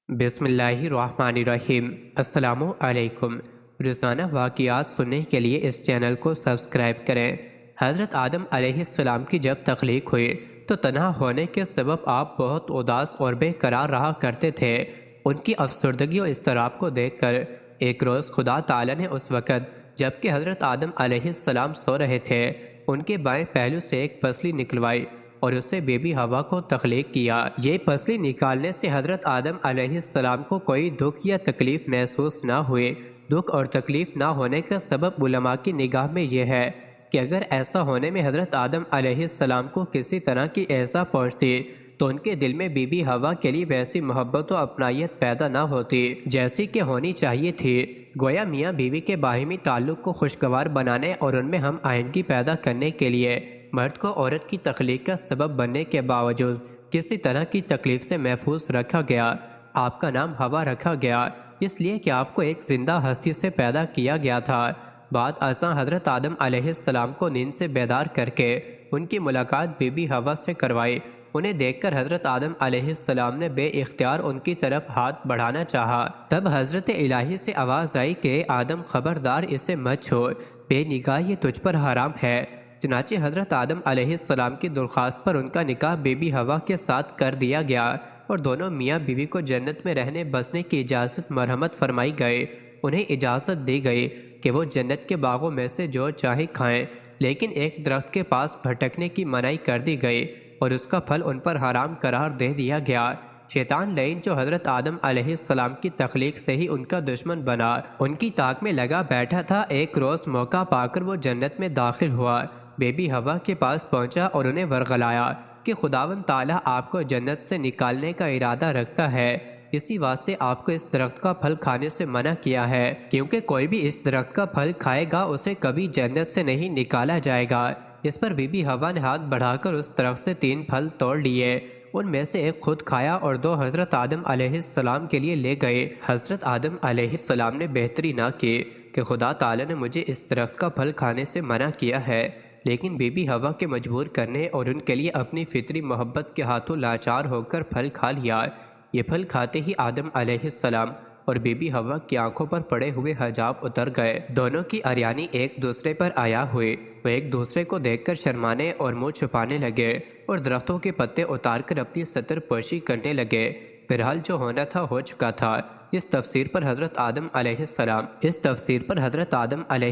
بسم اللہ الرحمن الرحیم۔ السلام علیکم۔ روزانہ واقعات سننے کے لیے اس چینل کو سبسکرائب کریں۔ حضرت آدم علیہ السلام کی جب تخلیق ہوئی تو تنہا ہونے کے سبب آپ بہت اداس اور بے قرار رہا کرتے تھے۔ ان کی افسردگی و اضطراب کو دیکھ کر ایک روز خدا تعالی نے اس وقت جبکہ حضرت آدم علیہ السلام سو رہے تھے ان کے بائیں پہلو سے ایک پسلی نکلوائی اور اسے بی بی ہوا کو تخلیق کیا۔ یہ پسلی نکالنے سے حضرت آدم علیہ السلام کو کوئی دکھ یا تکلیف محسوس نہ ہوئے۔ دکھ اور تکلیف نہ ہونے کا سبب علماء کی نگاہ میں یہ ہے کہ اگر ایسا ہونے میں حضرت آدم علیہ السلام کو کسی طرح کی ایذا پہنچتی تو ان کے دل میں بی بی ہوا کے لیے ویسی محبت و اپنائیت پیدا نہ ہوتی جیسی کہ ہونی چاہیے تھی۔ گویا میاں بیوی کے باہمی تعلق کو خوشگوار بنانے اور ان میں ہم آہنگی پیدا کرنے کے لیے مرد کو عورت کی تخلیق کا سبب بننے کے باوجود کسی طرح کی تکلیف سے محفوظ رکھا گیا۔ آپ کا نام ہوا رکھا گیا اس لیے کہ آپ کو ایک زندہ ہستی سے پیدا کیا گیا تھا۔ بعد ازاں حضرت آدم علیہ السلام کو نیند سے بیدار کر کے ان کی ملاقات بی بی ہوا سے کروائی۔ انہیں دیکھ کر حضرت آدم علیہ السلام نے بے اختیار ان کی طرف ہاتھ بڑھانا چاہا۔ تب حضرت الہی سے آواز آئی کہ آدم خبردار اسے مت چھوڑ، بے نگاہ یہ تجھ پر حرام ہے۔ چنانچہ حضرت آدم علیہ السلام کی درخواست پر ان کا نکاح بی بی ہوا کے ساتھ کر دیا گیا اور دونوں میاں بیوی کو جنت میں رہنے بسنے کی اجازت مرحمت فرمائی گئی۔ انہیں اجازت دی گئی کہ وہ جنت کے باغوں میں سے جو چاہے کھائیں، لیکن ایک درخت کے پاس بھٹکنے کی منعی کر دی گئی اور اس کا پھل ان پر حرام قرار دے دیا گیا۔ شیطان لعین جو حضرت آدم علیہ السلام کی تخلیق سے ہی ان کا دشمن بنا، ان کی طاق میں لگا بیٹھا تھا، ایک روز موقع پا کر وہ جنت میں داخل ہوا، بی بی ہوا کے پاس پہنچا اور انہیں ورغلایا کہ خداوند تعالیٰ آپ کو جنت سے نکالنے کا ارادہ رکھتا ہے، اسی واسطے آپ کو اس درخت کا پھل کھانے سے منع کیا ہے، کیونکہ کوئی بھی اس درخت کا پھل کھائے گا اسے کبھی جنت سے نہیں نکالا جائے گا۔ اس پر بی بی ہوا نے ہاتھ بڑھا کر اس درخت سے 3 پھل توڑ لیے، ان میں سے ایک خود کھایا اور 2 حضرت آدم علیہ السلام کے لیے لے گئے۔ حضرت آدم علیہ السلام نے بہتری نہ کی کہ خدا تعالی نے مجھے اس درخت کا پھل کھانے سے منع کیا ہے، لیکن بی بی ہوا کے مجبور کرنے اور ان کے لیے اپنی فطری محبت کے ہاتھوں لاچار ہو کر پھل کھا لیا۔ یہ پھل کھاتے ہی آدم علیہ السلام اور بی بی ہوا کی آنکھوں پر پڑے ہوئے حجاب اتر گئے۔ دونوں کی اریانی ایک دوسرے پر آیا ہوئے، وہ ایک دوسرے کو دیکھ کر شرمانے اور منہ چھپانے لگے اور درختوں کے پتے اتار کر اپنی ستر پوشی کرنے لگے۔ بہرحال جو ہونا تھا ہو چکا تھا۔ اس تفسیر پر حضرت آدم علیہ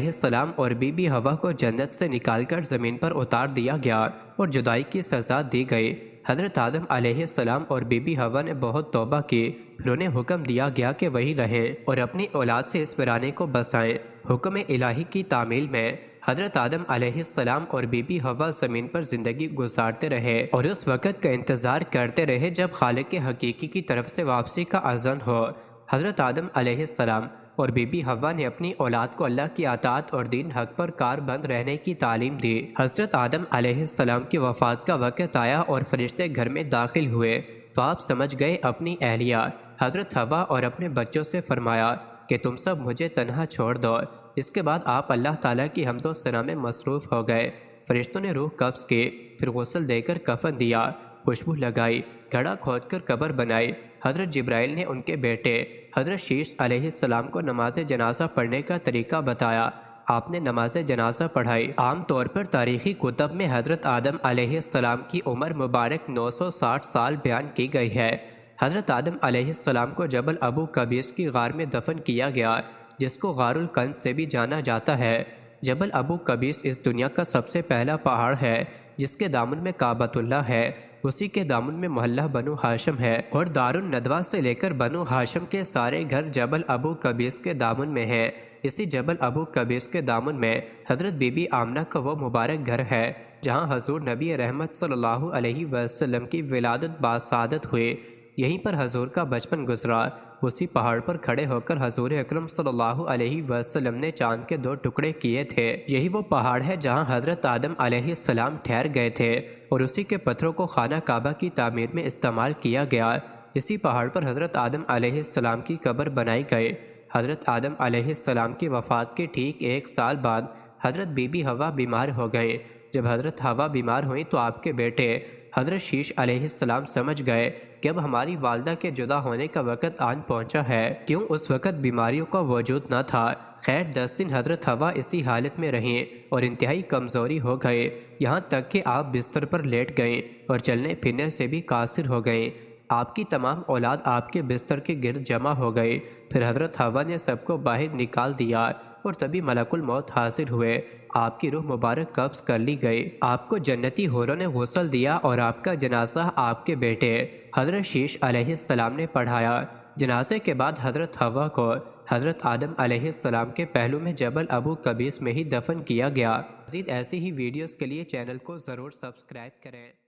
السلام اور بی بی ہوا کو جنت سے نکال کر زمین پر اتار دیا گیا اور جدائی کی سزا دی گئی۔ حضرت آدم علیہ السلام اور بی بی ہوا نے بہت توبہ کی، پھر انہیں حکم دیا گیا کہ وہی رہیں اور اپنی اولاد سے اس ویرانے کو بسائیں۔ حکم الہی کی تعمیل میں حضرت آدم علیہ السلام اور بی بی ہوا زمین پر زندگی گزارتے رہے اور اس وقت کا انتظار کرتے رہے جب خالق حقیقی کی طرف سے واپسی کا اذن ہو۔ حضرت آدم علیہ السلام اور بی بی ہوا نے اپنی اولاد کو اللہ کی اطاعت اور دین حق پر کاربند رہنے کی تعلیم دی۔ حضرت آدم علیہ السلام کی وفات کا وقت آیا اور فرشتے گھر میں داخل ہوئے تو آپ سمجھ گئے اپنی اہلیہ حضرت ہوا اور اپنے بچوں سے فرمایا کہ تم سب مجھے تنہا چھوڑ دو۔ اس کے بعد آپ اللہ تعالیٰ کی حمد و ثنا میں مصروف ہو گئے۔ فرشتوں نے روح قبض کی، پھر غسل دے کر کفن دیا، خوشبو لگائی، گڑھا کھود کر قبر بنائی۔ حضرت جبرائیل نے ان کے بیٹے حضرت شیش علیہ السلام کو نماز جنازہ پڑھنے کا طریقہ بتایا۔ آپ نے نماز جنازہ پڑھائی۔ عام طور پر تاریخی کتب میں حضرت آدم علیہ السلام کی عمر مبارک 960 سال بیان کی گئی ہے۔ حضرت آدم علیہ السلام کو جبل ابو قبیس کی غار میں دفن کیا گیا، جس کو غار الکنز سے بھی جانا جاتا ہے۔ جبل ابو قبیس اس دنیا کا سب سے پہلا پہاڑ ہے جس کے دامن میں کعبۃ اللہ ہے، اسی کے دامن میں محلہ بنو ہاشم ہے اور دار الندوہ سے لے کر بنو ہاشم کے سارے گھر جبل ابو قبیس کے دامن میں ہیں۔ اسی جبل ابو قبیس کے دامن میں حضرت بی بی آمنہ کا وہ مبارک گھر ہے جہاں حضور نبی رحمت صلی اللہ علیہ وسلم کی ولادت باسعادت ہوئی۔ یہیں پر حضور کا بچپن گزرا۔ اسی پہاڑ پر کھڑے ہو کر حضور اکرم صلی اللہ علیہ وسلم نے چاند کے 2 ٹکڑے کیے تھے۔ یہی وہ پہاڑ ہے جہاں حضرت آدم علیہ السلام ٹھہر گئے تھے اور اسی کے پتھروں کو خانہ کعبہ کی تعمیر میں استعمال کیا گیا۔ اسی پہاڑ پر حضرت آدم علیہ السلام کی قبر بنائی گئی۔ حضرت آدم علیہ السلام کی وفات کے ٹھیک 1 سال بعد حضرت بی بی ہوا بیمار ہو گئے۔ جب حضرت ہوا بیمار ہوئیں تو آپ کے بیٹے حضرت شیش علیہ السلام سمجھ گئے کہ اب ہماری والدہ کے جدا ہونے کا وقت آن پہنچا ہے۔ کیوں اس وقت بیماریوں کا وجود نہ تھا۔ خیر 10 دن حضرت حوا اسی حالت میں رہیں اور انتہائی کمزوری ہو گئے، یہاں تک کہ آپ بستر پر لیٹ گئیں اور چلنے پھرنے سے بھی قاصر ہو گئیں۔ آپ کی تمام اولاد آپ کے بستر کے گرد جمع ہو گئے۔ پھر حضرت حوا نے سب کو باہر نکال دیا اور تبھی ملک الموت حاضر ہوئے۔ آپ کی روح مبارک قبض کر لی گئی۔ آپ کو جنتی حوروں نے غسل دیا اور آپ کا جنازہ آپ کے بیٹے حضرت شیش علیہ السلام نے پڑھایا۔ جنازے کے بعد حضرت حوا کو حضرت آدم علیہ السلام کے پہلو میں جبل ابو قبیس میں ہی دفن کیا گیا۔ مزید ایسی ہی ویڈیوز کے لیے چینل کو ضرور سبسکرائب کریں۔